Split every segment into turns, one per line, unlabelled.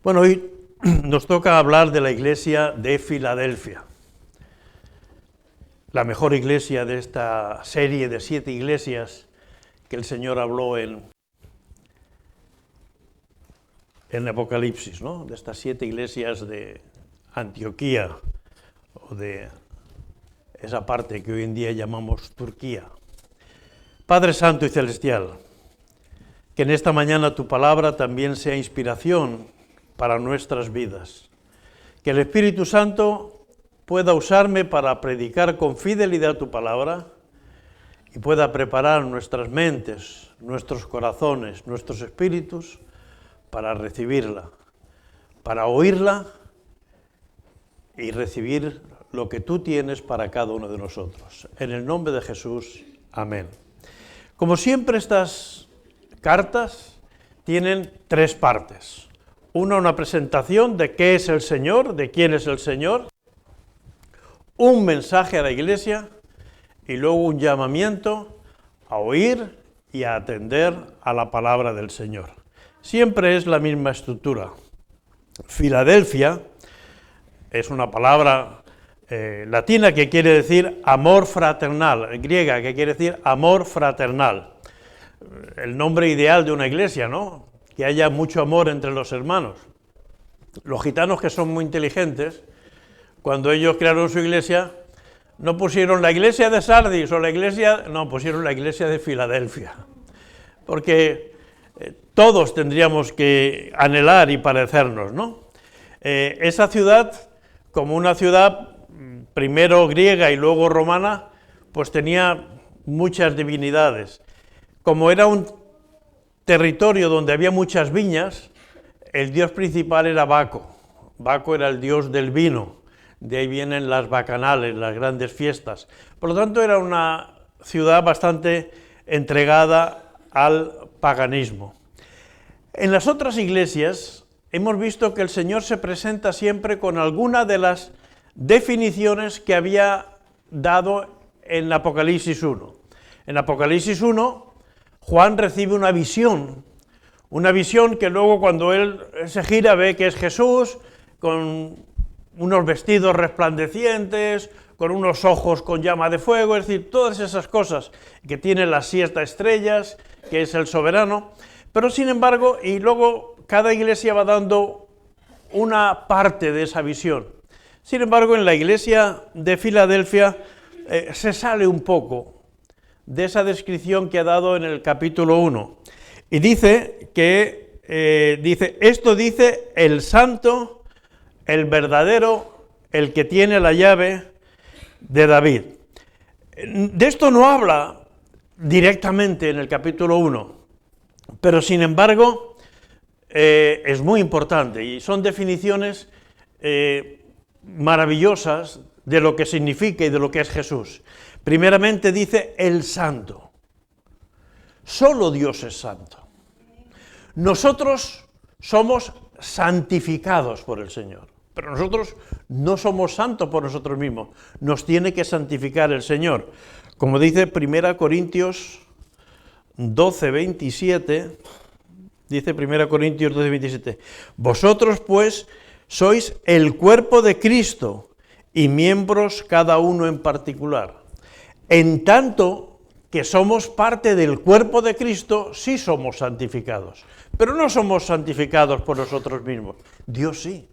Bueno, hoy nos toca hablar de la iglesia de Filadelfia, la mejor iglesia de esta serie de 7 iglesias que el Señor habló en Apocalipsis, ¿no? De estas 7 iglesias de Antioquía, o de esa parte que hoy en día llamamos Turquía. Padre Santo y Celestial, que en esta mañana tu palabra también sea inspiración para nuestras vidas. Que el Espíritu Santo pueda usarme para predicar con fidelidad tu palabra y pueda preparar nuestras mentes, nuestros corazones, nuestros espíritus para recibirla, para oírla y recibir lo que tú tienes para cada uno de nosotros. En el nombre de Jesús, amén. Como siempre, estas cartas tienen 3 partes. Una presentación de qué es el Señor, de quién es el Señor, un mensaje a la iglesia y luego un llamamiento a oír y a atender a la palabra del Señor. Siempre es la misma estructura. Filadelfia es una palabra latina que quiere decir amor fraternal, griega que quiere decir amor fraternal. El nombre ideal de una iglesia, ¿no? Que haya mucho amor entre los hermanos. Los gitanos, que son muy inteligentes, cuando ellos crearon su iglesia, no pusieron la iglesia de Sardis o la iglesia, no, pusieron la iglesia de Filadelfia. Porque todos tendríamos que anhelar y parecernos, ¿no? Esa ciudad, como una ciudad primero griega y luego romana, pues tenía muchas divinidades. Como era un territorio donde había muchas viñas, el dios principal era Baco. Baco era el dios del vino, de ahí vienen las bacanales, las grandes fiestas. Por lo tanto, era una ciudad bastante entregada al paganismo. En las otras iglesias hemos visto que el Señor se presenta siempre con alguna de las definiciones que había dado en Apocalipsis 1. En Apocalipsis 1, Juan recibe una visión que luego cuando él se gira ve que es Jesús, con unos vestidos resplandecientes, con unos ojos con llama de fuego, es decir, todas esas cosas que tiene las 7 estrellas, que es el soberano, pero sin embargo, y luego cada iglesia va dando una parte de esa visión. Sin embargo, en la iglesia de Filadelfia se sale un poco de esa descripción que ha dado en el capítulo 1. Y dice que, esto dice el santo, el verdadero, el que tiene la llave de David. De esto no habla directamente en el capítulo 1, pero sin embargo es muy importante y son definiciones maravillosas de lo que significa y de lo que es Jesús. Primeramente dice el santo. Solo Dios es santo. Nosotros somos santificados por el Señor, pero nosotros no somos santos por nosotros mismos. Nos tiene que santificar el Señor. Como dice 1 Corintios 12, 27, dice 1 Corintios 12, 27, vosotros pues sois el cuerpo de Cristo y miembros cada uno en particular. En tanto que somos parte del cuerpo de Cristo, sí somos santificados, pero no somos santificados por nosotros mismos. Dios sí,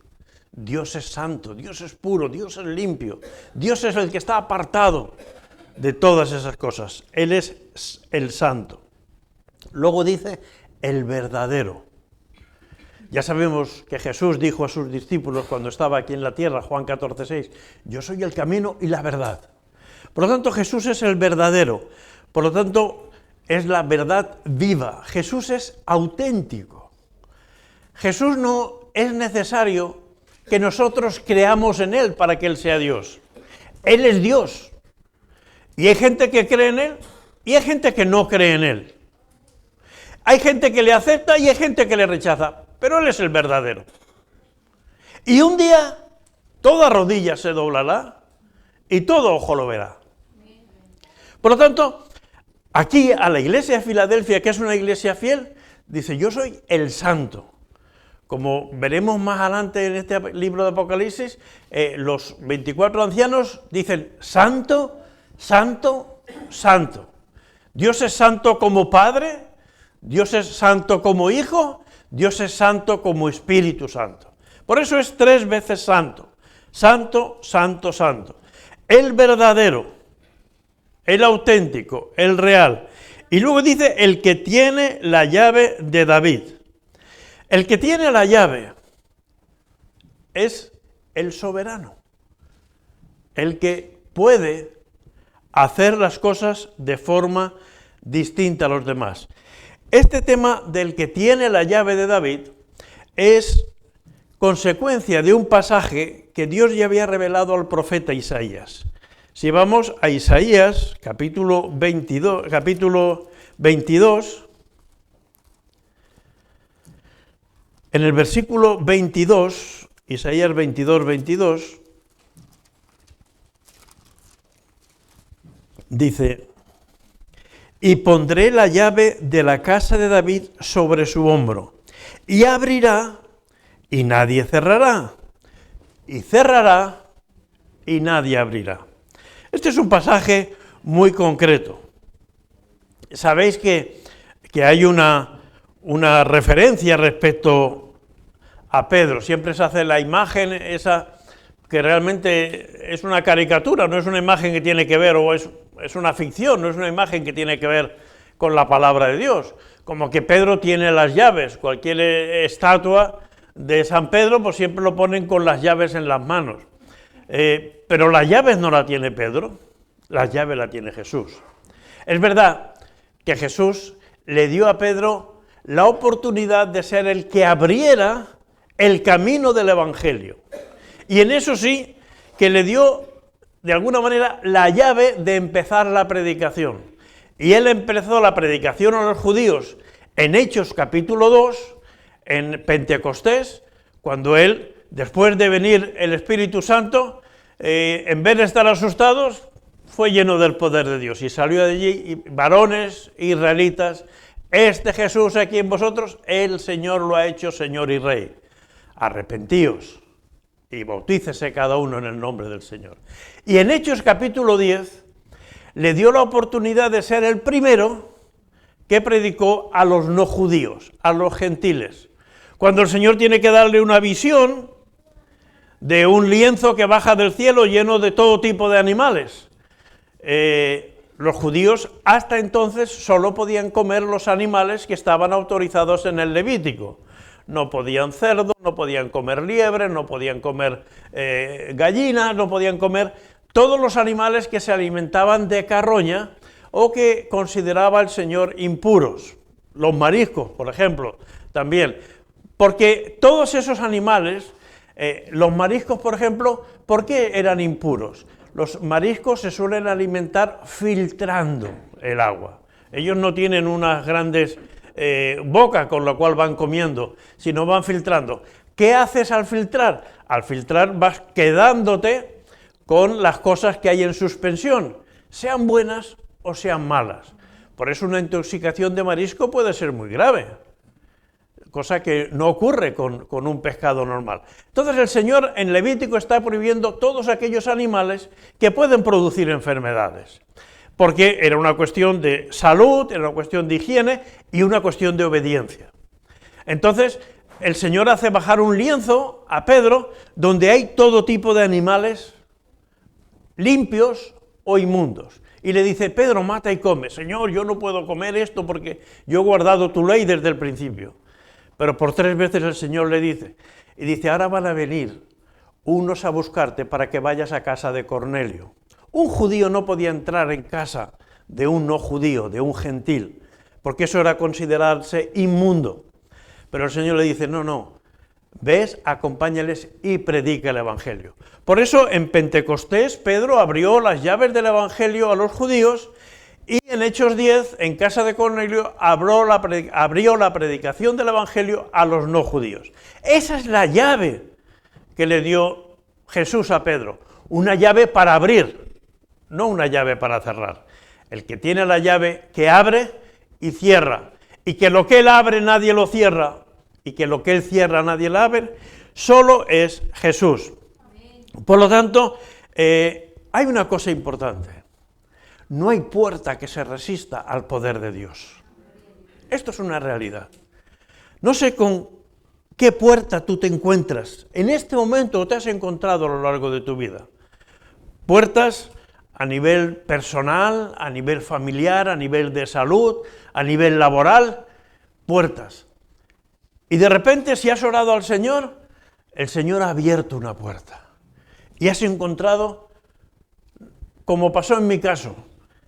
Dios es santo, Dios es puro, Dios es limpio, Dios es el que está apartado de todas esas cosas. Él es el santo. Luego dice el verdadero. Ya sabemos que Jesús dijo a sus discípulos cuando estaba aquí en la tierra, Juan 14:6, yo soy el camino y la verdad. Por lo tanto, Jesús es el verdadero, por lo tanto, es la verdad viva. Jesús es auténtico. Jesús no es necesario que nosotros creamos en Él para que Él sea Dios. Él es Dios. Y hay gente que cree en Él y hay gente que no cree en Él. Hay gente que le acepta y hay gente que le rechaza, pero Él es el verdadero. Y un día toda rodilla se doblará y todo ojo lo verá. Por lo tanto, aquí a la iglesia de Filadelfia, que es una iglesia fiel, dice, yo soy el santo. Como veremos más adelante en este libro de Apocalipsis, los 24 ancianos dicen, santo, santo, santo. Dios es santo como Padre, Dios es santo como Hijo, Dios es santo como Espíritu Santo. Por eso es 3 veces santo. Santo, santo, santo. El verdadero, el auténtico, el real. Y luego dice, el que tiene la llave de David. El que tiene la llave es el soberano, el que puede hacer las cosas de forma distinta a los demás. Este tema del que tiene la llave de David es consecuencia de un pasaje que Dios ya había revelado al profeta Isaías. Si vamos a Isaías, capítulo 22, en el versículo 22, Isaías 22, dice, y pondré la llave de la casa de David sobre su hombro, y abrirá, y nadie cerrará, y cerrará, y nadie abrirá. Este es un pasaje muy concreto. Sabéis que hay una referencia respecto a Pedro, siempre se hace la imagen esa que realmente es una caricatura, no es una imagen que tiene que ver, o es una ficción, no es una imagen que tiene que ver con la palabra de Dios, como que Pedro tiene las llaves, cualquier estatua de San Pedro pues siempre lo ponen con las llaves en las manos, pero las llaves no las tiene Pedro, las llaves las tiene Jesús. Es verdad que Jesús le dio a Pedro la oportunidad de ser el que abriera el camino del Evangelio. Y en eso sí, que le dio, de alguna manera, la llave de empezar la predicación. Y él empezó la predicación a los judíos en Hechos capítulo 2, en Pentecostés, cuando él, después de venir el Espíritu Santo, en vez de estar asustados, fue lleno del poder de Dios. Y salió de allí, y varones israelitas, este Jesús aquí en vosotros, el Señor lo ha hecho Señor y Rey. Arrepentíos y bautícese cada uno en el nombre del Señor. Y en Hechos capítulo 10 le dio la oportunidad de ser el primero que predicó a los no judíos, a los gentiles. Cuando el Señor tiene que darle una visión de un lienzo que baja del cielo lleno de todo tipo de animales, los judíos hasta entonces solo podían comer los animales que estaban autorizados en el Levítico. No podían cerdo, no podían comer liebre, no podían comer gallinas, no podían comer todos los animales que se alimentaban de carroña o que consideraba el Señor impuros. Los mariscos, por ejemplo, también. Porque todos esos animales, los mariscos, por ejemplo, ¿por qué eran impuros? Los mariscos se suelen alimentar filtrando el agua. Ellos no tienen unas grandes boca con la cual van comiendo, sino van filtrando. ¿Qué haces al filtrar? Al filtrar vas quedándote con las cosas que hay en suspensión, sean buenas o sean malas. Por eso una intoxicación de marisco puede ser muy grave, cosa que no ocurre con un pescado normal. Entonces el Señor en Levítico está prohibiendo todos aquellos animales que pueden producir enfermedades, porque era una cuestión de salud, era una cuestión de higiene y una cuestión de obediencia. Entonces, el Señor hace bajar un lienzo a Pedro donde hay todo tipo de animales limpios o inmundos. Y le dice, Pedro, mata y come. Señor, yo no puedo comer esto porque yo he guardado tu ley desde el principio. Pero por 3 veces el Señor le dice, ahora van a venir unos a buscarte para que vayas a casa de Cornelio. Un judío no podía entrar en casa de un no judío, de un gentil, porque eso era considerarse inmundo. Pero el Señor le dice, no, ves, acompáñales y predica el Evangelio. Por eso en Pentecostés Pedro abrió las llaves del Evangelio a los judíos y en Hechos 10, en casa de Cornelio, abrió la predicación del Evangelio a los no judíos. Esa es la llave que le dio Jesús a Pedro, una llave para abrir, no una llave para cerrar. El que tiene la llave que abre y cierra, y que lo que él abre nadie lo cierra, y que lo que Él cierra nadie la abre, solo es Jesús. Por lo tanto, hay una cosa importante. No hay puerta que se resista al poder de Dios. Esto es una realidad. No sé con qué puerta tú te encuentras en este momento o te has encontrado a lo largo de tu vida. Puertas a nivel personal, a nivel familiar, a nivel de salud, a nivel laboral, puertas. Y de repente, si has orado al Señor, el Señor ha abierto una puerta. Y has encontrado, como pasó en mi caso,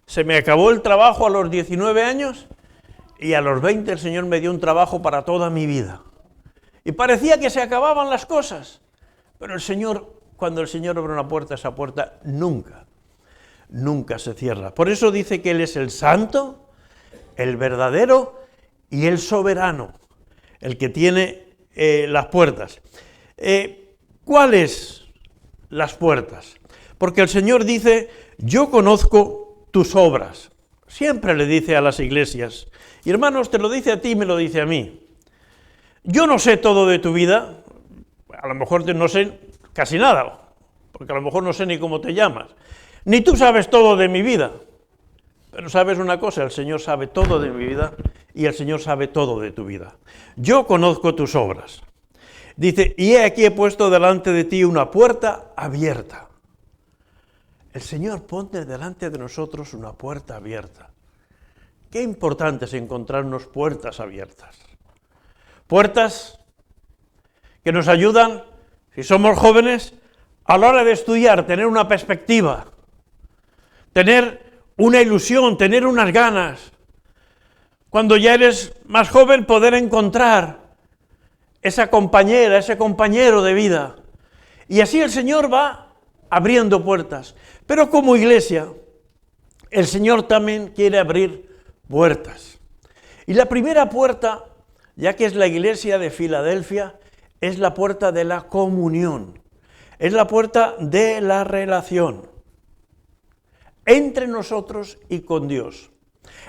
se me acabó el trabajo a los 19 años y a los 20 el Señor me dio un trabajo para toda mi vida. Y parecía que se acababan las cosas, pero el Señor, cuando el Señor abre una puerta, esa puerta nunca se cierra. Por eso dice que Él es el santo, el verdadero y el soberano, el que tiene las puertas. ¿Cuáles las puertas? Porque el Señor dice, yo conozco tus obras. Siempre le dice a las iglesias, y hermanos, te lo dice a ti y me lo dice a mí. Yo no sé todo de tu vida, a lo mejor no sé casi nada, porque a lo mejor no sé ni cómo te llamas, ni tú sabes todo de mi vida, pero sabes una cosa, el Señor sabe todo de mi vida y el Señor sabe todo de tu vida. Yo conozco tus obras. Dice, y he aquí he puesto delante de ti una puerta abierta. El Señor pone delante de nosotros una puerta abierta. Qué importante es encontrarnos puertas abiertas. Puertas que nos ayudan, si somos jóvenes, a la hora de estudiar, tener una perspectiva, tener una ilusión, tener unas ganas. Cuando ya eres más joven, poder encontrar esa compañera, ese compañero de vida. Y así el Señor va abriendo puertas. Pero como iglesia, el Señor también quiere abrir puertas. Y la primera puerta, ya que es la iglesia de Filadelfia, es la puerta de la comunión. Es la puerta de la relación entre nosotros y con Dios.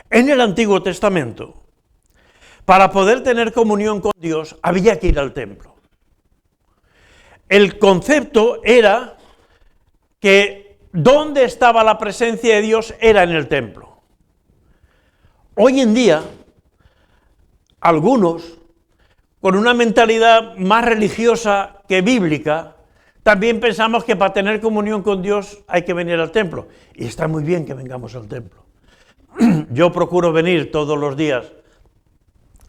En el Antiguo Testamento, para poder tener comunión con Dios, había que ir al templo. El concepto era que donde estaba la presencia de Dios era en el templo. Hoy en día, algunos, con una mentalidad más religiosa que bíblica, también pensamos que para tener comunión con Dios hay que venir al templo. Y está muy bien que vengamos al templo. Yo procuro venir todos los días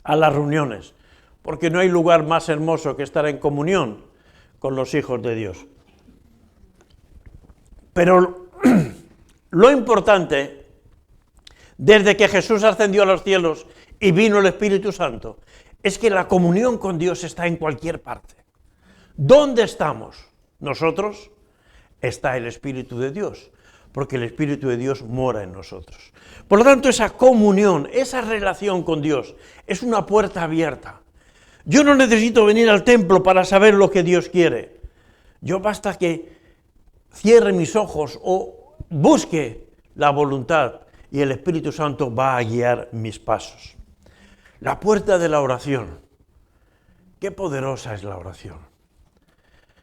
a las reuniones, porque no hay lugar más hermoso que estar en comunión con los hijos de Dios. Pero lo importante, desde que Jesús ascendió a los cielos y vino el Espíritu Santo, es que la comunión con Dios está en cualquier parte. ¿Dónde estamos nosotros? Está el Espíritu de Dios, porque el Espíritu de Dios mora en nosotros. Por lo tanto, esa comunión, esa relación con Dios, es una puerta abierta. Yo no necesito venir al templo para saber lo que Dios quiere. Yo basta que cierre mis ojos o busque la voluntad y el Espíritu Santo va a guiar mis pasos. La puerta de la oración. Qué poderosa es la oración.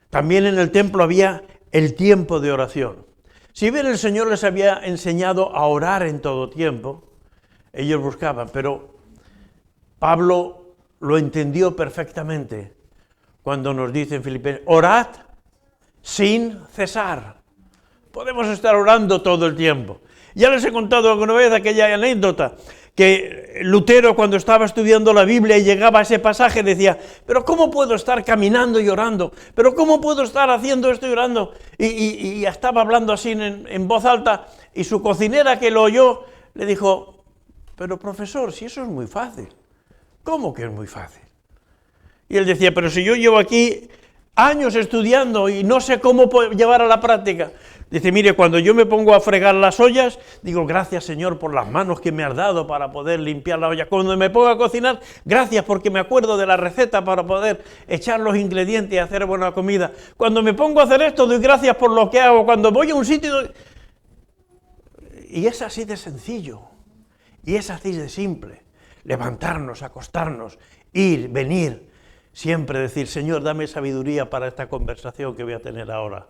También en el templo había el tiempo de oración. Si bien el Señor les había enseñado a orar en todo tiempo, ellos buscaban, pero Pablo lo entendió perfectamente cuando nos dice en Filipenses, orad sin cesar. Podemos estar orando todo el tiempo. Ya les he contado alguna vez aquella anécdota, que Lutero, cuando estaba estudiando la Biblia y llegaba a ese pasaje, decía, pero ¿cómo puedo estar caminando y orando? ¿Pero cómo puedo estar haciendo esto y orando? Y estaba hablando así en voz alta, y su cocinera, que lo oyó, le dijo, pero profesor, si eso es muy fácil. ¿Cómo que es muy fácil? Y él decía, pero si yo llevo aquí años estudiando y no sé cómo llevar a la práctica. Dice, mire, cuando yo me pongo a fregar las ollas, digo, gracias Señor por las manos que me has dado para poder limpiar la olla. Cuando me pongo a cocinar, gracias porque me acuerdo de la receta para poder echar los ingredientes y hacer buena comida. Cuando me pongo a hacer esto, doy gracias por lo que hago. Cuando voy a un sitio... Y es así de sencillo, y es así de simple. Levantarnos, acostarnos, ir, venir. Siempre decir, Señor, dame sabiduría para esta conversación que voy a tener ahora.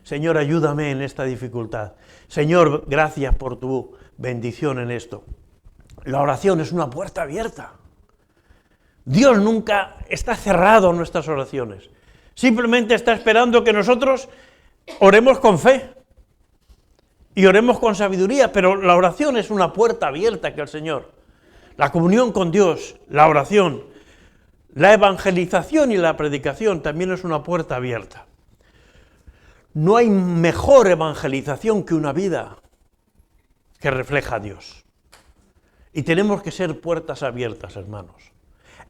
Señor, ayúdame en esta dificultad. Señor, gracias por tu bendición en esto. La oración es una puerta abierta. Dios nunca está cerrado a nuestras oraciones. Simplemente está esperando que nosotros oremos con fe y oremos con sabiduría, pero la oración es una puerta abierta que el Señor. La comunión con Dios, la oración, la evangelización y la predicación también es una puerta abierta. No hay mejor evangelización que una vida que refleja a Dios. Y tenemos que ser puertas abiertas, hermanos.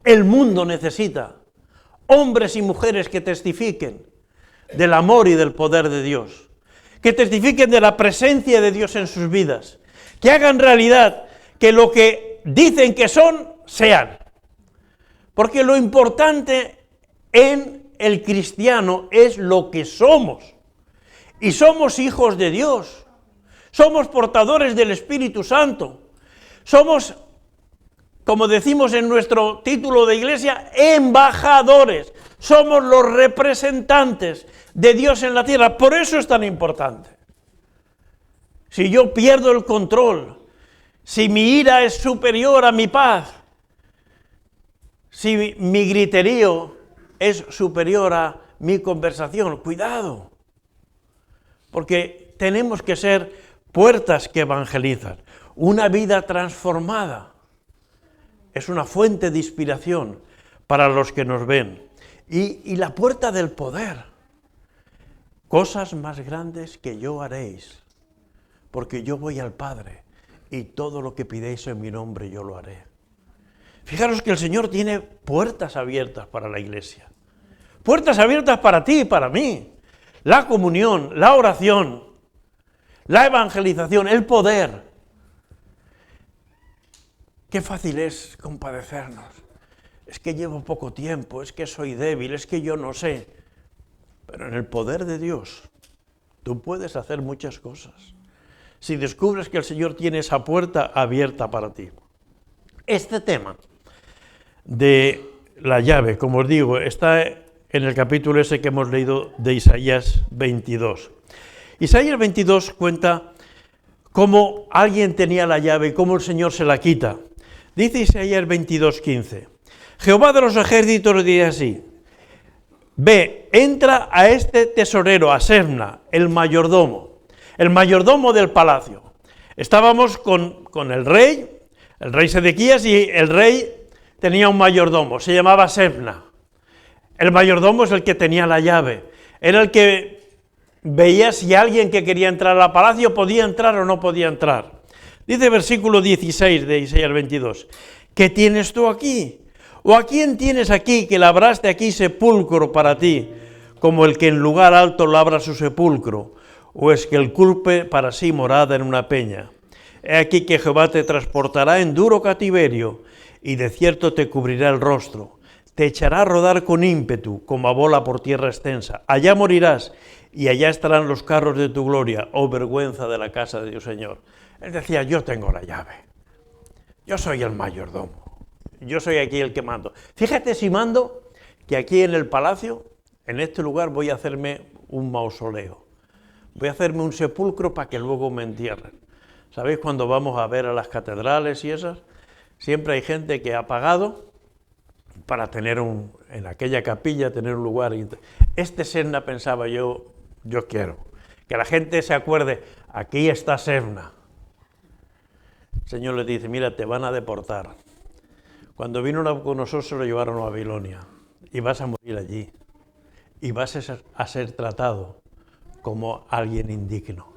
El mundo necesita hombres y mujeres que testifiquen del amor y del poder de Dios, que testifiquen de la presencia de Dios en sus vidas, que hagan realidad que lo que dicen que son, sean. Porque lo importante en el cristiano es lo que somos. Y somos hijos de Dios, somos portadores del Espíritu Santo, somos, como decimos en nuestro título de iglesia, embajadores, somos los representantes de Dios en la tierra, por eso es tan importante. Si yo pierdo el control, si mi ira es superior a mi paz, si mi griterío es superior a mi conversación, cuidado. Porque tenemos que ser puertas que evangelizan. Una vida transformada es una fuente de inspiración para los que nos ven. Y la puerta del poder. Cosas más grandes que yo haréis, porque yo voy al Padre y todo lo que pidéis en mi nombre yo lo haré. Fijaros que el Señor tiene puertas abiertas para la iglesia. Puertas abiertas para ti y para mí. La comunión, la oración, la evangelización, el poder. Qué fácil es compadecernos. Es que llevo poco tiempo, es que soy débil, es que yo no sé. Pero en el poder de Dios, tú puedes hacer muchas cosas. Si descubres que el Señor tiene esa puerta abierta para ti. Este tema de la llave, como os digo, está en el capítulo ese que hemos leído de Isaías 22. Isaías 22 cuenta cómo alguien tenía la llave y cómo el Señor se la quita. Dice Isaías 22:15, Jehová de los ejércitos dice así, ve, entra a este tesorero, a Sebna, el mayordomo del palacio. Estábamos con el rey Sedequías, y el rey tenía un mayordomo, se llamaba Sebna. El mayordomo es el que tenía la llave, era el que veía si alguien que quería entrar al palacio podía entrar o no podía entrar. Dice versículo 16 de Isaías 22, ¿qué tienes tú aquí? ¿O a quién tienes aquí que labraste aquí sepulcro para ti, como el que en lugar alto labra su sepulcro? ¿O es que el culpe para sí morada en una peña? He aquí que Jehová te transportará en duro cautiverio, y de cierto te cubrirá el rostro. Te echará a rodar con ímpetu, como a bola por tierra extensa. Allá morirás, y allá estarán los carros de tu gloria, oh vergüenza de la casa de Dios Señor. Él decía, yo tengo la llave, yo soy el mayordomo, yo soy aquí el que mando. Fíjate si mando que aquí en el palacio, en este lugar, voy a hacerme un mausoleo. Voy a hacerme un sepulcro para que luego me entierren. ¿Sabéis cuando vamos a ver a las catedrales y esas? Siempre hay gente que ha pagado para tener en aquella capilla, tener un lugar. Este Sebna pensaba yo quiero que la gente se acuerde, aquí está Sebna. El Señor le dice, mira, te van a deportar. Cuando vino Nabucodonosor se lo llevaron a Babilonia y vas a morir allí y vas a ser tratado como alguien indigno.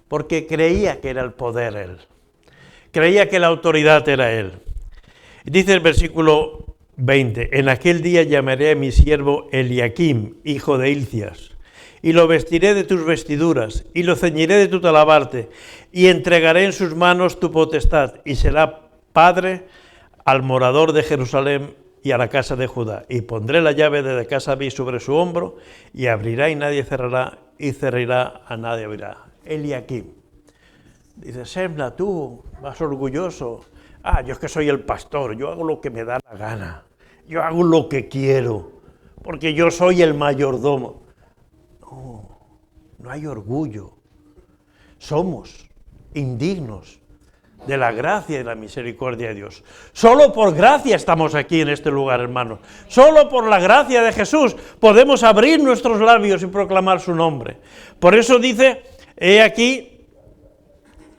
Porque creía que era el poder él, creía que la autoridad era él. Dice el versículo 20, en aquel día llamaré a mi siervo Eliakim, hijo de Hilcias, y lo vestiré de tus vestiduras, y lo ceñiré de tu talabarte, y entregaré en sus manos tu potestad, y será padre al morador de Jerusalén y a la casa de Judá, y pondré la llave de la casa de David sobre su hombro, y abrirá y nadie cerrará, y cerrará a nadie abrirá. Eliakim. Dice, Sebna, tú vas orgulloso. Yo es que soy el pastor, yo hago lo que me da la gana. yo hago lo que quiero, porque yo soy el mayordomo. No hay orgullo. Somos indignos de la gracia y la misericordia de Dios. Solo por gracia estamos aquí en este lugar, hermanos. Solo por la gracia de Jesús podemos abrir nuestros labios y proclamar su nombre. Por eso dice, he aquí,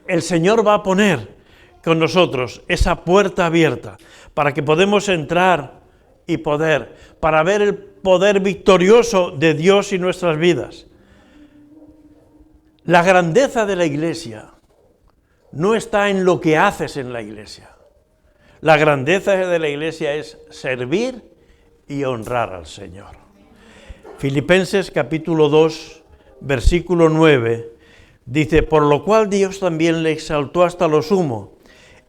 el Señor va a poner con nosotros esa puerta abierta para que podamos entrar y para ver el poder victorioso de Dios en nuestras vidas. La grandeza de la iglesia no está en lo que haces en la iglesia. La grandeza de la iglesia es servir y honrar al Señor. Filipenses capítulo 2, versículo 9, dice, por lo cual Dios también le exaltó hasta lo sumo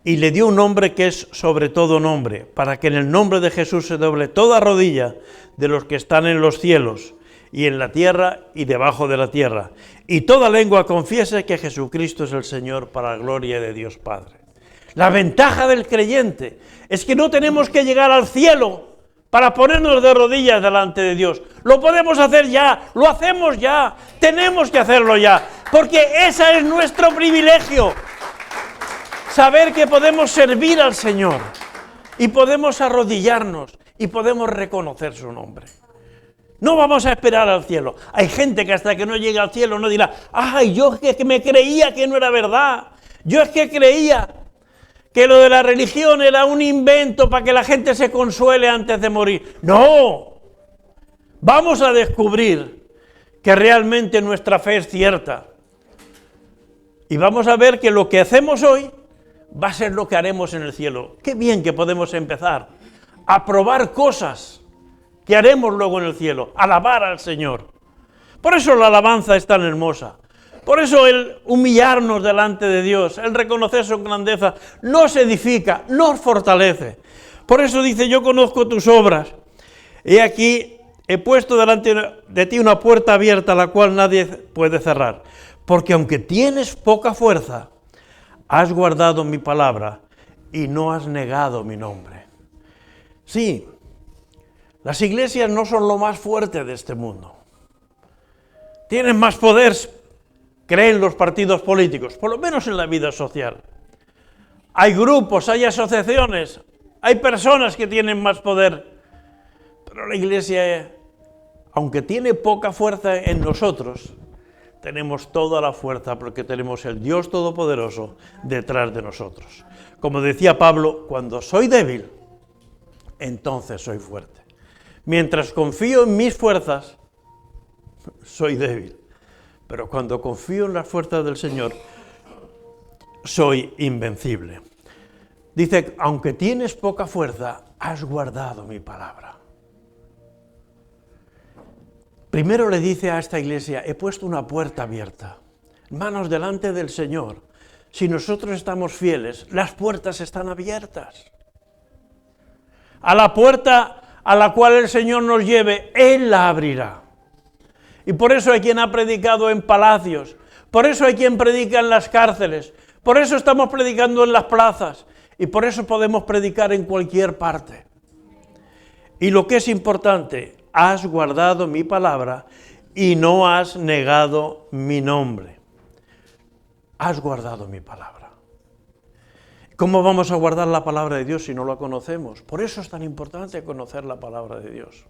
y le dio un nombre que es sobre todo nombre, para que en el nombre de Jesús se doble toda rodilla de los que están en los cielos y en la tierra y debajo de la tierra, y toda lengua confiese que Jesucristo es el Señor, para la gloria de Dios Padre. La ventaja del creyente es que no tenemos que llegar al cielo para ponernos de rodillas delante de Dios. Lo podemos hacer ya, lo hacemos ya, tenemos que hacerlo ya, porque ese es nuestro privilegio. Saber que podemos servir al Señor y podemos arrodillarnos y podemos reconocer su nombre. No vamos a esperar al cielo. Hay gente que hasta que no llegue al cielo no dirá, ¡ay, yo es que me creía que no era verdad! Yo es que creía que lo de la religión era un invento para que la gente se consuele antes de morir. ¡No! Vamos a descubrir que realmente nuestra fe es cierta. Y vamos a ver que lo que hacemos hoy va a ser lo que haremos en el cielo. Qué bien que podemos empezar a probar cosas que haremos luego en el cielo, alabar al Señor. Por eso la alabanza es tan hermosa. Por eso el humillarnos delante de Dios, el reconocer su grandeza, nos edifica, nos fortalece. Por eso dice, yo conozco tus obras. He aquí, he puesto delante de ti una puerta abierta, la cual nadie puede cerrar. Porque aunque tienes poca fuerza, has guardado mi palabra y no has negado mi nombre. Sí, las iglesias no son lo más fuerte de este mundo. Tienen más poder, creen los partidos políticos, por lo menos en la vida social. Hay grupos, hay asociaciones, hay personas que tienen más poder. Pero la iglesia, aunque tiene poca fuerza en nosotros, tenemos toda la fuerza porque tenemos el Dios Todopoderoso detrás de nosotros. Como decía Pablo, cuando soy débil, entonces soy fuerte. Mientras confío en mis fuerzas, soy débil. Pero cuando confío en las fuerzas del Señor, soy invencible. Dice, aunque tienes poca fuerza, has guardado mi palabra. Primero le dice a esta iglesia, he puesto una puerta abierta. Manos delante del Señor. Si nosotros estamos fieles, las puertas están abiertas. A la puerta a la cual el Señor nos lleve, Él la abrirá. Y por eso hay quien ha predicado en palacios, por eso hay quien predica en las cárceles, por eso estamos predicando en las plazas, y por eso podemos predicar en cualquier parte. Y lo que es importante, has guardado mi palabra y no has negado mi nombre. Has guardado mi palabra. ¿Cómo vamos a guardar la palabra de Dios si no la conocemos? Por eso es tan importante conocer la palabra de Dios.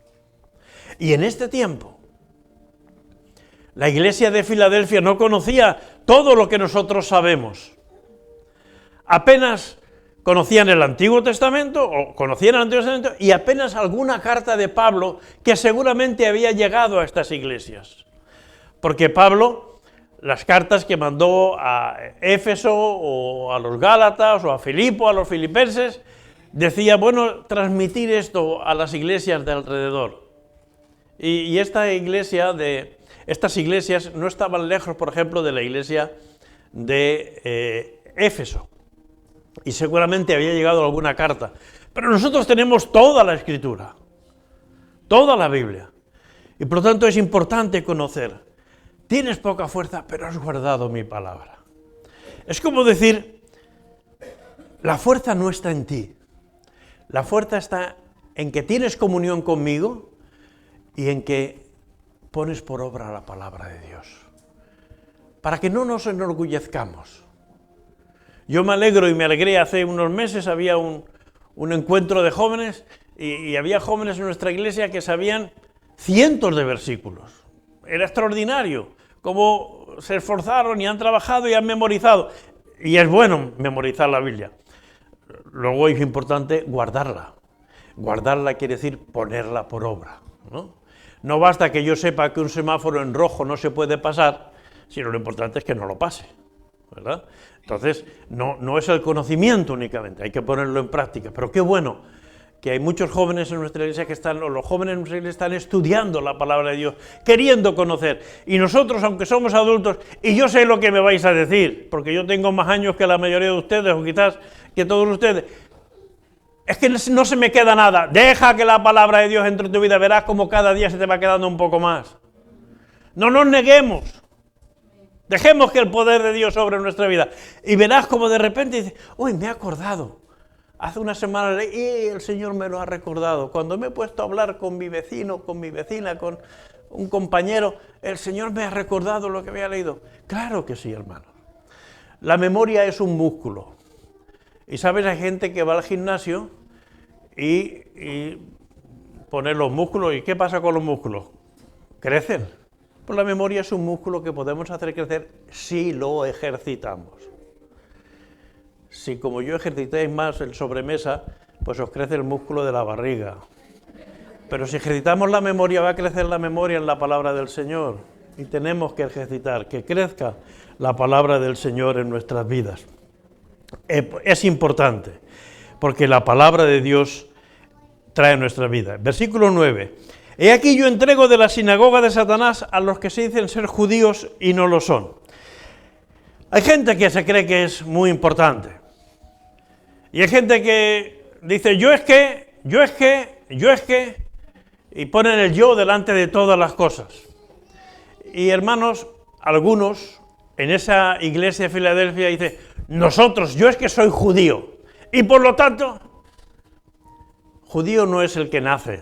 Y en este tiempo, la iglesia de Filadelfia no conocía todo lo que nosotros sabemos. Apenas conocían el Antiguo Testamento, y apenas alguna carta de Pablo que seguramente había llegado a estas iglesias. Porque Pablo, las cartas que mandó a Éfeso o a los Gálatas o a Filipo, a los filipenses, decía, bueno, transmitir esto a las iglesias de alrededor. Y estas iglesias no estaban lejos, por ejemplo, de la iglesia de Éfeso. Y seguramente había llegado alguna carta. Pero nosotros tenemos toda la Escritura, toda la Biblia. Y por lo tanto es importante conocer. Tienes poca fuerza, pero has guardado mi palabra. Es como decir, la fuerza no está en ti. La fuerza está en que tienes comunión conmigo y en que pones por obra la palabra de Dios. Para que no nos enorgullezcamos. Yo me alegro y me alegré hace unos meses, había un encuentro de jóvenes y había jóvenes en nuestra iglesia que sabían cientos de versículos. Era extraordinario cómo se esforzaron y han trabajado y han memorizado. Y es bueno memorizar la Biblia. Luego es importante guardarla. Guardarla quiere decir ponerla por obra, ¿no? No basta que yo sepa que un semáforo en rojo no se puede pasar, sino lo importante es que no lo pase, ¿verdad? Entonces, no es el conocimiento únicamente, hay que ponerlo en práctica. Pero qué bueno que hay muchos jóvenes en nuestra iglesia los jóvenes en nuestra iglesia están estudiando la palabra de Dios, queriendo conocer. Y nosotros, aunque somos adultos, y yo sé lo que me vais a decir, porque yo tengo más años que la mayoría de ustedes, o quizás que todos ustedes, es que no se me queda nada. Deja que la palabra de Dios entre en tu vida, verás como cada día se te va quedando un poco más. No nos neguemos. Dejemos que el poder de Dios sobre nuestra vida. Y verás como de repente dices, uy, me he acordado. Hace una semana leí y el Señor me lo ha recordado. Cuando me he puesto a hablar con mi vecino, con mi vecina, con un compañero, el Señor me ha recordado lo que había leído. Claro que sí, hermano. La memoria es un músculo. Y sabes, hay gente que va al gimnasio y pone los músculos. ¿Y qué pasa con los músculos? Crecen. Pues la memoria es un músculo que podemos hacer crecer si lo ejercitamos. Si como yo ejercitáis más el sobremesa, pues os crece el músculo de la barriga. Pero si ejercitamos la memoria, va a crecer la memoria en la palabra del Señor. Y tenemos que ejercitar, que crezca la palabra del Señor en nuestras vidas. Es importante, porque la palabra de Dios trae nuestra vida. Versículo 9. He aquí yo entrego de la sinagoga de Satanás a los que se dicen ser judíos y no lo son. Hay gente que se cree que es muy importante. Y hay gente que dice, yo es que, y ponen el yo delante de todas las cosas. Y hermanos, algunos en esa iglesia de Filadelfia dicen, nosotros, yo es que soy judío. Y por lo tanto, judío no es el que nace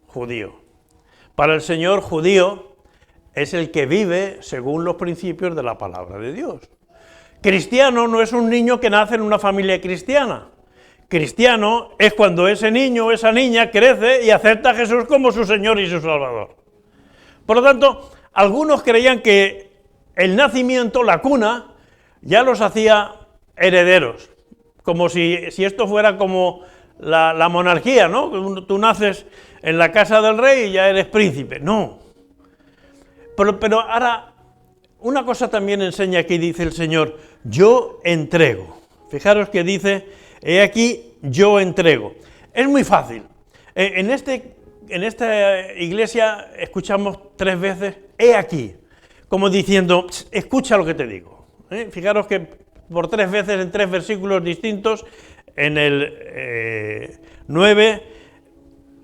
judío. Para el Señor, judío es el que vive según los principios de la palabra de Dios. Cristiano no es un niño que nace en una familia cristiana. Cristiano es cuando ese niño o esa niña crece y acepta a Jesús como su Señor y su Salvador. Por lo tanto, algunos creían que el nacimiento, la cuna, ya los hacía herederos. Como si esto fuera como la monarquía, ¿no? Tú naces en la casa del rey y ya eres príncipe. No. Pero ahora, una cosa también enseña aquí, dice el Señor, yo entrego. Fijaros que dice, he aquí, yo entrego. Es muy fácil. En esta iglesia escuchamos 3 veces, he aquí, como diciendo, escucha lo que te digo. Fijaros que por 3 veces en 3 versículos distintos, en el 9,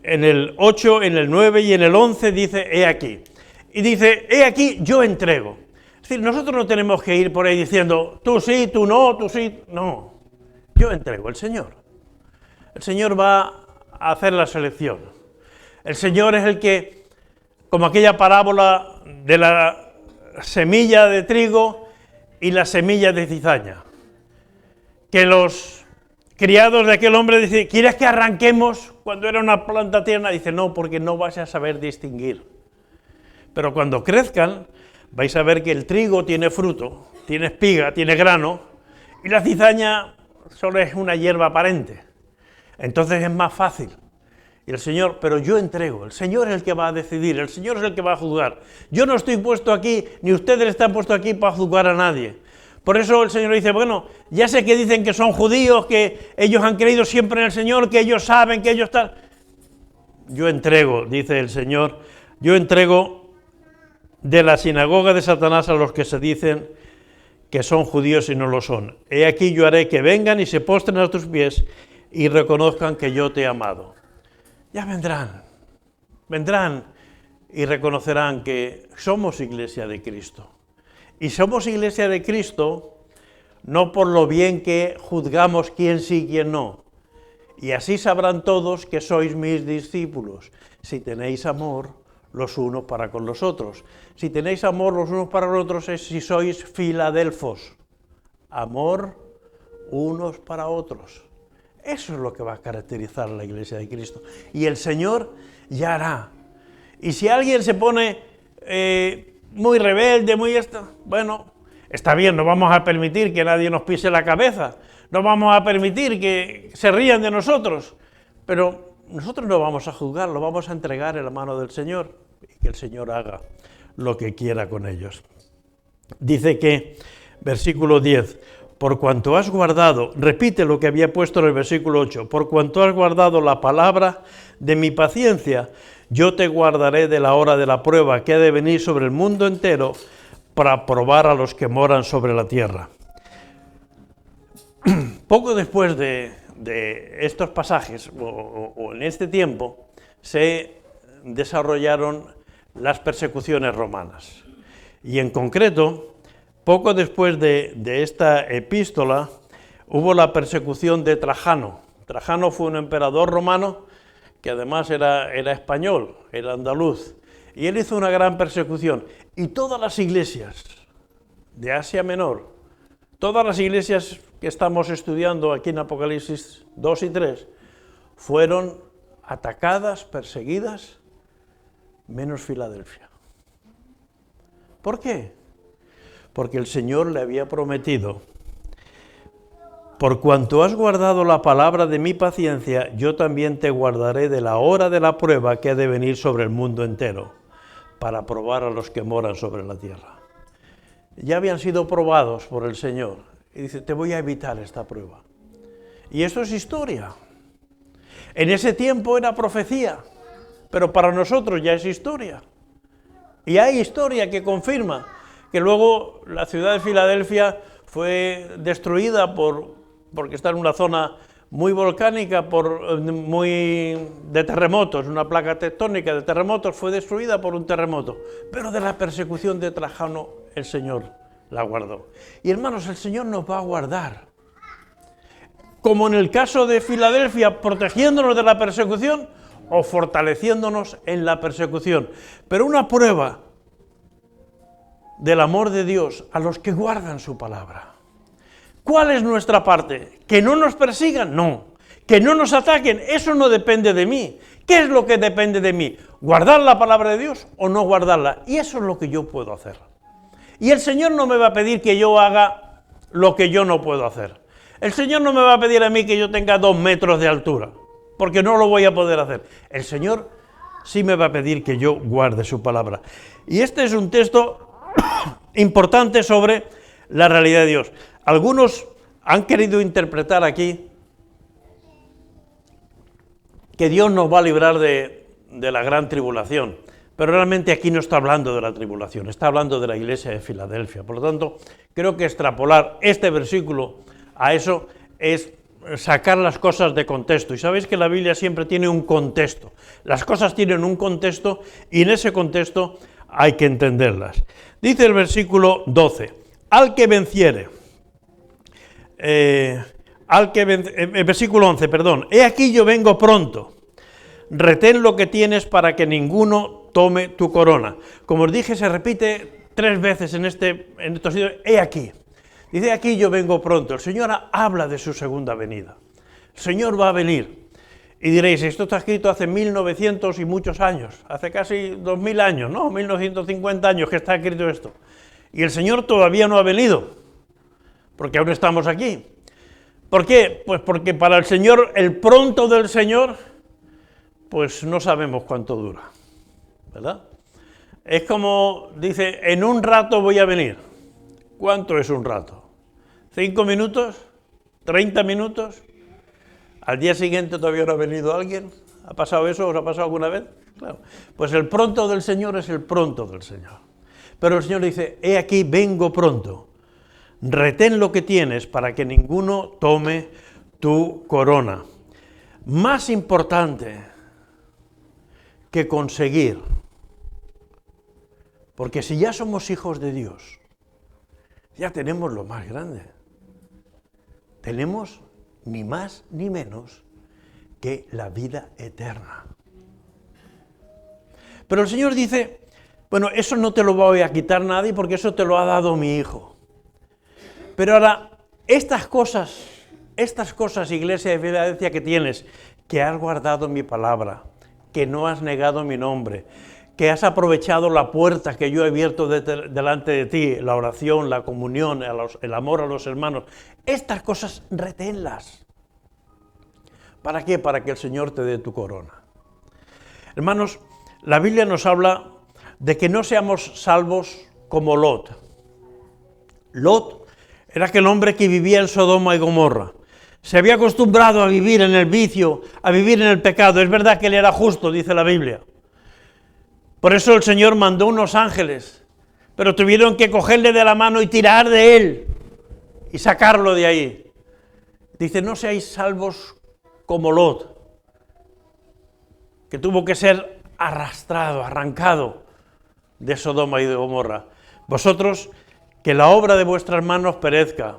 en el 8, en el 9 y en el 11 dice, he aquí. Y dice, he aquí, yo entrego. Es decir, nosotros no tenemos que ir por ahí diciendo, tú sí, tú no, tú sí. No, yo entrego, el Señor. El Señor va a hacer la selección. El Señor es el que, como aquella parábola de la semilla de trigo y la semilla de cizaña, que los criados de aquel hombre dicen, ¿quieres que arranquemos cuando era una planta tierna? Dice, no, porque no vas a saber distinguir. Pero cuando crezcan, vais a ver que el trigo tiene fruto, tiene espiga, tiene grano, y la cizaña solo es una hierba aparente. Entonces es más fácil. Y el Señor, pero yo entrego, el Señor es el que va a decidir, el Señor es el que va a juzgar. Yo no estoy puesto aquí, ni ustedes están puestos aquí para juzgar a nadie. Por eso el Señor dice, bueno, ya sé que dicen que son judíos, que ellos han creído siempre en el Señor, que ellos saben, que ellos están... Yo entrego, dice el Señor, yo entrego de la sinagoga de Satanás a los que se dicen que son judíos y no lo son. He aquí yo haré que vengan y se postren a tus pies y reconozcan que yo te he amado. Ya vendrán y reconocerán que somos iglesia de Cristo. Y somos iglesia de Cristo no por lo bien que juzgamos quién sí y quién no. Y así sabrán todos que sois mis discípulos, si tenéis amor los unos para con los otros. Si tenéis amor los unos para los otros es si sois filadelfos. Amor unos para otros. Eso es lo que va a caracterizar a la Iglesia de Cristo. Y el Señor ya hará. Y si alguien se pone muy rebelde, bueno, está bien, no vamos a permitir que nadie nos pise la cabeza, no vamos a permitir que se rían de nosotros, pero nosotros no vamos a juzgar, lo vamos a entregar en la mano del Señor y que el Señor haga lo que quiera con ellos. Dice que, versículo 10, por cuanto has guardado, repite lo que había puesto en el versículo 8, por cuanto has guardado la palabra de mi paciencia, yo te guardaré de la hora de la prueba que ha de venir sobre el mundo entero para probar a los que moran sobre la tierra. Poco después de estos pasajes, o en este tiempo, se desarrollaron las persecuciones romanas. Y en concreto, poco después de esta epístola, hubo la persecución de Trajano. Trajano fue un emperador romano que además era español, era andaluz, y él hizo una gran persecución. Y todas las iglesias de Asia Menor, todas las iglesias que estamos estudiando aquí en Apocalipsis 2 y 3, fueron atacadas, perseguidas, menos Filadelfia. ¿Por qué? Porque el Señor le había prometido: por cuanto has guardado la palabra de mi paciencia, yo también te guardaré de la hora de la prueba que ha de venir sobre el mundo entero, para probar a los que moran sobre la tierra. Ya habían sido probados por el Señor, y dice, te voy a evitar esta prueba. Y esto es historia. En ese tiempo era profecía, pero para nosotros ya es historia. Y hay historia que confirma que luego la ciudad de Filadelfia fue destruida porque está en una zona muy volcánica, de terremotos, una placa tectónica de terremotos, fue destruida por un terremoto. Pero de la persecución de Trajano el Señor la guardó. Y hermanos, el Señor nos va a guardar. Como en el caso de Filadelfia, protegiéndonos de la persecución o fortaleciéndonos en la persecución. Pero una prueba del amor de Dios a los que guardan su palabra. ¿Cuál es nuestra parte? ¿Que no nos persigan? No. ¿Que no nos ataquen? Eso no depende de mí. ¿Qué es lo que depende de mí? ¿Guardar la palabra de Dios o no guardarla? Y eso es lo que yo puedo hacer. Y el Señor no me va a pedir que yo haga lo que yo no puedo hacer. El Señor no me va a pedir a mí que yo tenga 2 metros de altura, porque no lo voy a poder hacer. El Señor sí me va a pedir que yo guarde su palabra. Y este es un texto importante sobre la realidad de Dios. Algunos han querido interpretar aquí que Dios nos va a librar de la gran tribulación, pero realmente aquí no está hablando de la tribulación, está hablando de la iglesia de Filadelfia. Por lo tanto, creo que extrapolar este versículo a eso es sacar las cosas de contexto. Y sabéis que la Biblia siempre tiene un contexto. Las cosas tienen un contexto y en ese contexto hay que entenderlas. Dice el versículo 12, al que venciere, el versículo 11, perdón, he aquí yo vengo pronto, retén lo que tienes para que ninguno tome tu corona. Como os dije, se repite 3 veces en estos sitios, he aquí. Dice, aquí yo vengo pronto. El Señor habla de su segunda venida. El Señor va a venir. Y diréis, esto está escrito hace 1900 y muchos años, hace casi 2000 años, ¿no? 1950 años que está escrito esto. Y el Señor todavía no ha venido, porque aún estamos aquí. ¿Por qué? Pues porque para el Señor, el pronto del Señor, pues no sabemos cuánto dura, ¿verdad? Es como, dice, en un rato voy a venir. ¿Cuánto es un rato? ¿5 minutos? ¿30 minutos? ¿Al día siguiente todavía no ha venido alguien? ¿Ha pasado eso? ¿Os ha pasado alguna vez? Claro. Pues el pronto del Señor es el pronto del Señor. Pero el Señor dice, he aquí, vengo pronto. Retén lo que tienes para que ninguno tome tu corona. Más importante que conseguir, porque si ya somos hijos de Dios, ya tenemos lo más grande. Tenemos ni más ni menos que la vida eterna. Pero el Señor dice, bueno, eso no te lo voy a quitar nadie porque eso te lo ha dado mi Hijo. Pero ahora, estas cosas, Iglesia de Filadelfia, que tienes, que has guardado mi palabra, que no has negado mi nombre, que has aprovechado la puerta que yo he abierto delante de ti, la oración, la comunión, el amor a los hermanos, estas cosas reténlas. ¿Para qué? Para que el Señor te dé tu corona. Hermanos, la Biblia nos habla de que no seamos salvos como Lot. Lot era aquel hombre que vivía en Sodoma y Gomorra. Se había acostumbrado a vivir en el vicio, a vivir en el pecado. Es verdad que él era justo, dice la Biblia. Por eso el Señor mandó unos ángeles, pero tuvieron que cogerle de la mano y tirar de él y sacarlo de ahí. Dice, no seáis salvos como Lot, que tuvo que ser arrastrado, arrancado de Sodoma y de Gomorra. Vosotros, que la obra de vuestras manos perezca,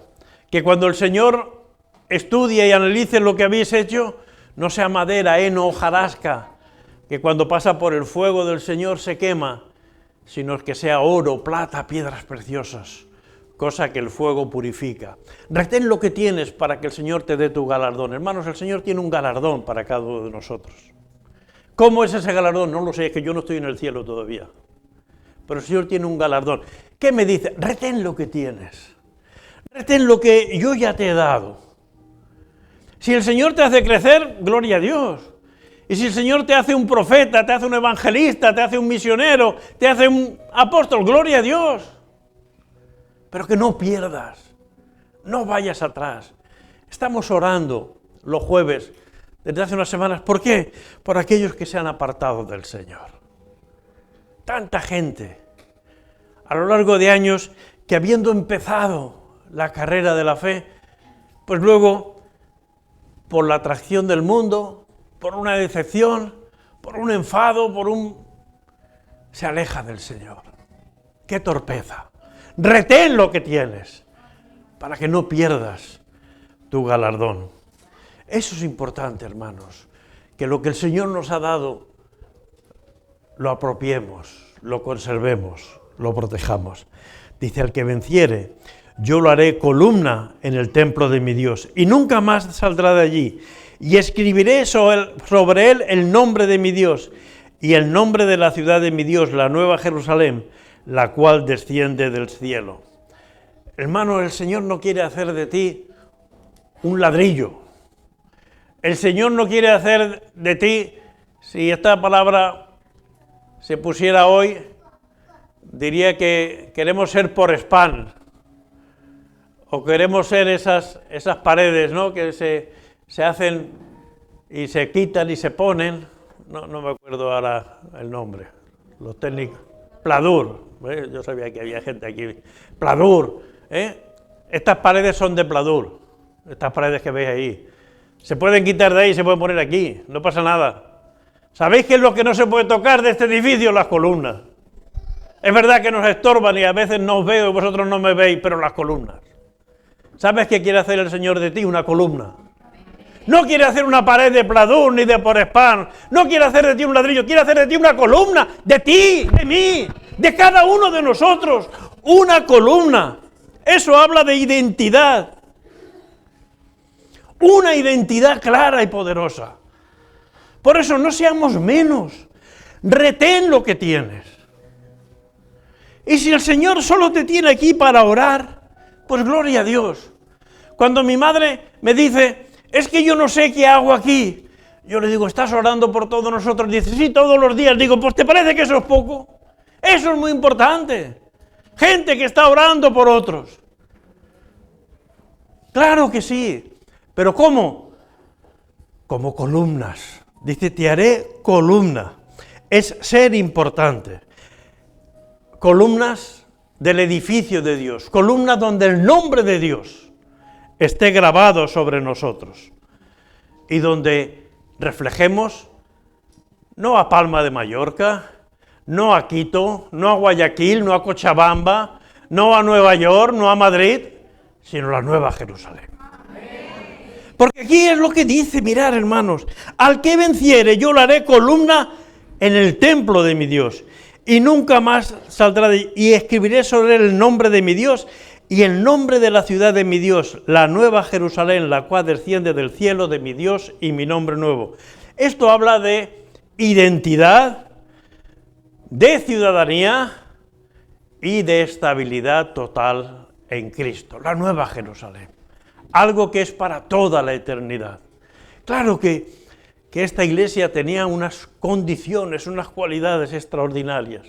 que cuando el Señor estudie y analice lo que habéis hecho, no sea madera, heno, hojarasca, que cuando pasa por el fuego del Señor se quema, sino que sea oro, plata, piedras preciosas, cosa que el fuego purifica. Retén lo que tienes para que el Señor te dé tu galardón. Hermanos, el Señor tiene un galardón para cada uno de nosotros. ¿Cómo es ese galardón? No lo sé, es que yo no estoy en el cielo todavía. Pero el Señor tiene un galardón. ¿Qué me dice? Retén lo que tienes. Retén lo que yo ya te he dado. Si el Señor te hace crecer, gloria a Dios. Y si el Señor te hace un profeta, te hace un evangelista, te hace un misionero, te hace un apóstol, gloria a Dios. Pero que no pierdas, no vayas atrás. Estamos orando los jueves desde hace unas semanas. ¿Por qué? Por aquellos que se han apartado del Señor. Tanta gente a lo largo de años que habiendo empezado la carrera de la fe, pues luego por la atracción del mundo, por una decepción, por un enfado, se aleja del Señor. ¡Qué torpeza! Retén lo que tienes para que no pierdas tu galardón. Eso es importante, hermanos, que lo que el Señor nos ha dado lo apropiemos, lo conservemos, lo protejamos. Dice, al que venciere, yo lo haré columna en el templo de mi Dios y nunca más saldrá de allí. Y escribiré sobre él el nombre de mi Dios y el nombre de la ciudad de mi Dios, la nueva Jerusalén, la cual desciende del cielo. Hermano, el Señor no quiere hacer de ti un ladrillo. El Señor no quiere hacer de ti, si esta palabra se pusiera hoy, diría que queremos ser por spam. O queremos ser esas paredes, ¿no?, que se hacen y se quitan y se ponen, no me acuerdo ahora el nombre, los técnicos, pladur, yo sabía que había gente aquí, pladur, estas paredes son de pladur, estas paredes que veis ahí, se pueden quitar de ahí y se pueden poner aquí, no pasa nada. ¿Sabéis qué es lo que no se puede tocar de este edificio? Las columnas. Es verdad que nos estorban y a veces no os veo y vosotros no me veis, pero las columnas. ¿Sabes qué quiere hacer el Señor de ti? Una columna. No quiere hacer una pared de pladur ni de por spam. No quiere hacer de ti un ladrillo, quiere hacer de ti una columna. De ti, de mí, de cada uno de nosotros. Una columna. Eso habla de identidad. Una identidad clara y poderosa. Por eso no seamos menos. Retén lo que tienes. Y si el Señor solo te tiene aquí para orar, pues gloria a Dios. Cuando mi madre me dice, es que yo no sé qué hago aquí, yo le digo, ¿estás orando por todos nosotros? Dice, sí, todos los días. Digo, pues ¿te parece que eso es poco? Eso es muy importante. Gente que está orando por otros. Claro que sí. ¿Pero cómo? Como columnas. Dice, te haré columna. Es ser importante. Columnas del edificio de Dios. Columnas donde el nombre de Dios esté grabado sobre nosotros. Y donde reflejemos, no a Palma de Mallorca, no a Quito, no a Guayaquil, no a Cochabamba, no a Nueva York, no a Madrid, sino la Nueva Jerusalén. Porque aquí es lo que dice, mirad hermanos, al que venciere yo le haré columna en el templo de mi Dios, y nunca más saldrá de allí, y escribiré sobre él el nombre de mi Dios, y el nombre de la ciudad de mi Dios, la nueva Jerusalén, la cual desciende del cielo de mi Dios, y mi nombre nuevo. Esto habla de identidad, de ciudadanía y de estabilidad total en Cristo, la nueva Jerusalén, algo que es para toda la eternidad. Claro que esta iglesia tenía unas condiciones, unas cualidades extraordinarias.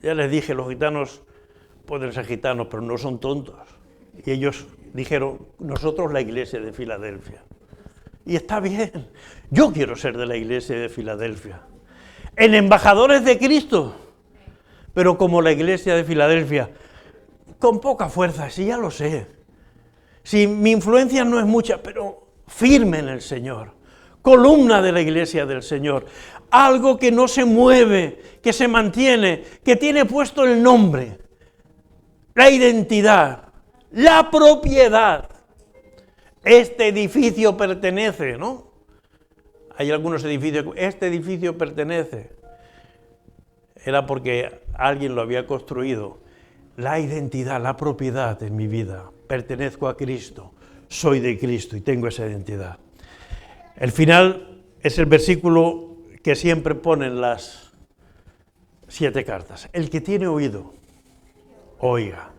Ya les dije, los gitanos pueden ser gitanos, pero no son tontos. Y ellos dijeron, nosotros la iglesia de Filadelfia. Y está bien, yo quiero ser de la iglesia de Filadelfia. En embajadores de Cristo, pero como la iglesia de Filadelfia, con poca fuerza, sí, ya lo sé. Si mi influencia no es mucha, pero firme en el Señor. Columna de la iglesia del Señor, algo que no se mueve, que se mantiene, que tiene puesto el nombre, la identidad, la propiedad. Este edificio pertenece, ¿no? Hay algunos edificios, este edificio pertenece. Era porque alguien lo había construido. La identidad, la propiedad en mi vida. Pertenezco a Cristo, soy de Cristo y tengo esa identidad. El final es el versículo que siempre ponen las 7 cartas. El que tiene oído, oiga.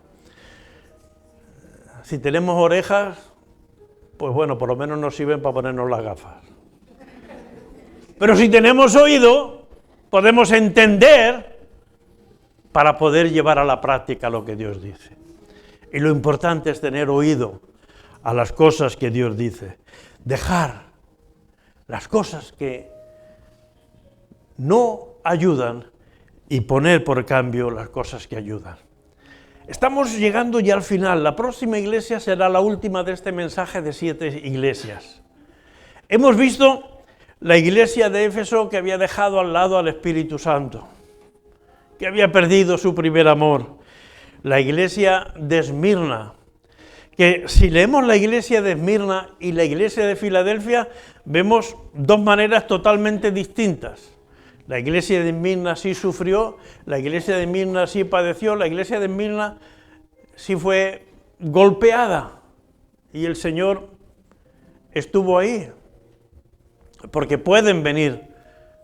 Si tenemos orejas, pues bueno, por lo menos nos sirven para ponernos las gafas. Pero si tenemos oído, podemos entender para poder llevar a la práctica lo que Dios dice. Y lo importante es tener oído a las cosas que Dios dice. Dejar las cosas que no ayudan y poner por cambio las cosas que ayudan. Estamos llegando ya al final. La próxima iglesia será la última de este mensaje de 7 iglesias. Hemos visto la iglesia de Éfeso que había dejado al lado al Espíritu Santo, que había perdido su primer amor. La iglesia de Esmirna, que si leemos la iglesia de Esmirna y la iglesia de Filadelfia, vemos dos maneras totalmente distintas. La iglesia de Esmirna sí sufrió, la iglesia de Esmirna sí padeció, la iglesia de Esmirna sí fue golpeada y el Señor estuvo ahí. Porque pueden venir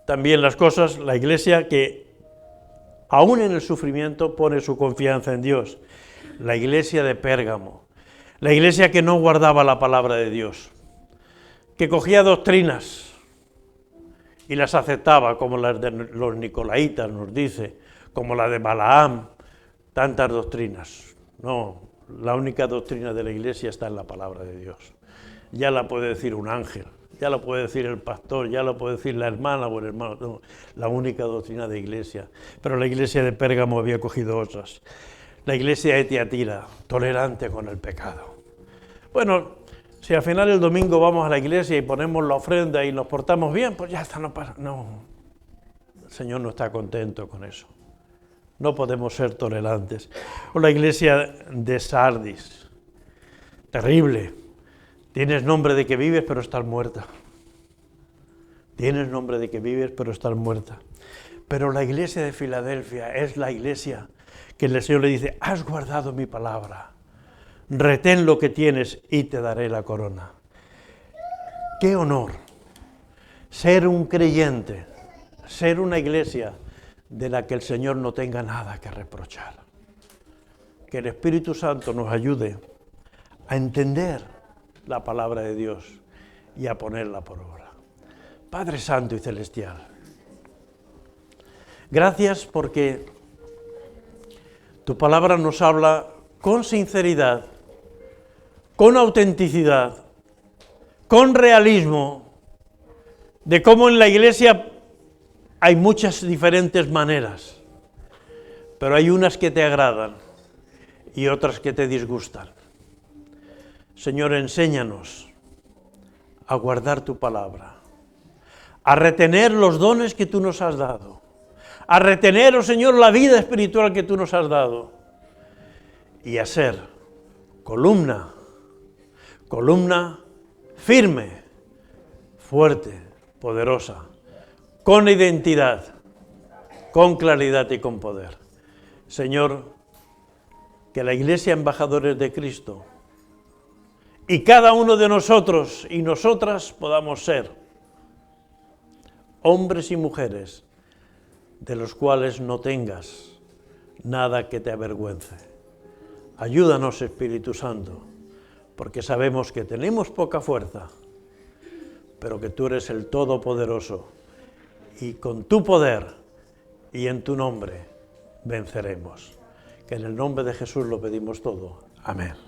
también las cosas, la iglesia que aún en el sufrimiento pone su confianza en Dios. La iglesia de Pérgamo, la iglesia que no guardaba la palabra de Dios, que cogía doctrinas y las aceptaba, como las de los nicolaitas, nos dice, como la de Balaam, tantas doctrinas. No, la única doctrina de la iglesia está en la palabra de Dios. Ya la puede decir un ángel, ya lo puede decir el pastor, ya lo puede decir la hermana o el hermano, no, la única doctrina de iglesia. Pero la iglesia de Pérgamo había cogido otras. La iglesia de Tiatira, tolerante con el pecado. Bueno, si al final del domingo vamos a la iglesia y ponemos la ofrenda y nos portamos bien, pues ya está, no pasa. No, el Señor no está contento con eso. No podemos ser tolerantes. O la iglesia de Sardis, terrible. Tienes nombre de que vives, pero estás muerta. Tienes nombre de que vives, pero estás muerta. Pero la iglesia de Filadelfia es la iglesia que el Señor le dice, has guardado mi palabra, retén lo que tienes y te daré la corona. ¡Qué honor! Ser un creyente, ser una iglesia de la que el Señor no tenga nada que reprochar. Que el Espíritu Santo nos ayude a entender la palabra de Dios y a ponerla por obra. Padre Santo y Celestial, gracias porque tu palabra nos habla con sinceridad, con autenticidad, con realismo, de cómo en la iglesia hay muchas diferentes maneras, pero hay unas que te agradan y otras que te disgustan. Señor, enséñanos a guardar tu palabra, a retener los dones que tú nos has dado, a retener, oh Señor, la vida espiritual que tú nos has dado y a ser columna columna firme, fuerte, poderosa, con identidad, con claridad y con poder. Señor, que la Iglesia Embajadores de Cristo y cada uno de nosotros y nosotras podamos ser hombres y mujeres de los cuales no tengas nada que te avergüence. Ayúdanos, Espíritu Santo, porque sabemos que tenemos poca fuerza, pero que tú eres el Todopoderoso, y con tu poder y en tu nombre venceremos. Que en el nombre de Jesús lo pedimos todo. Amén.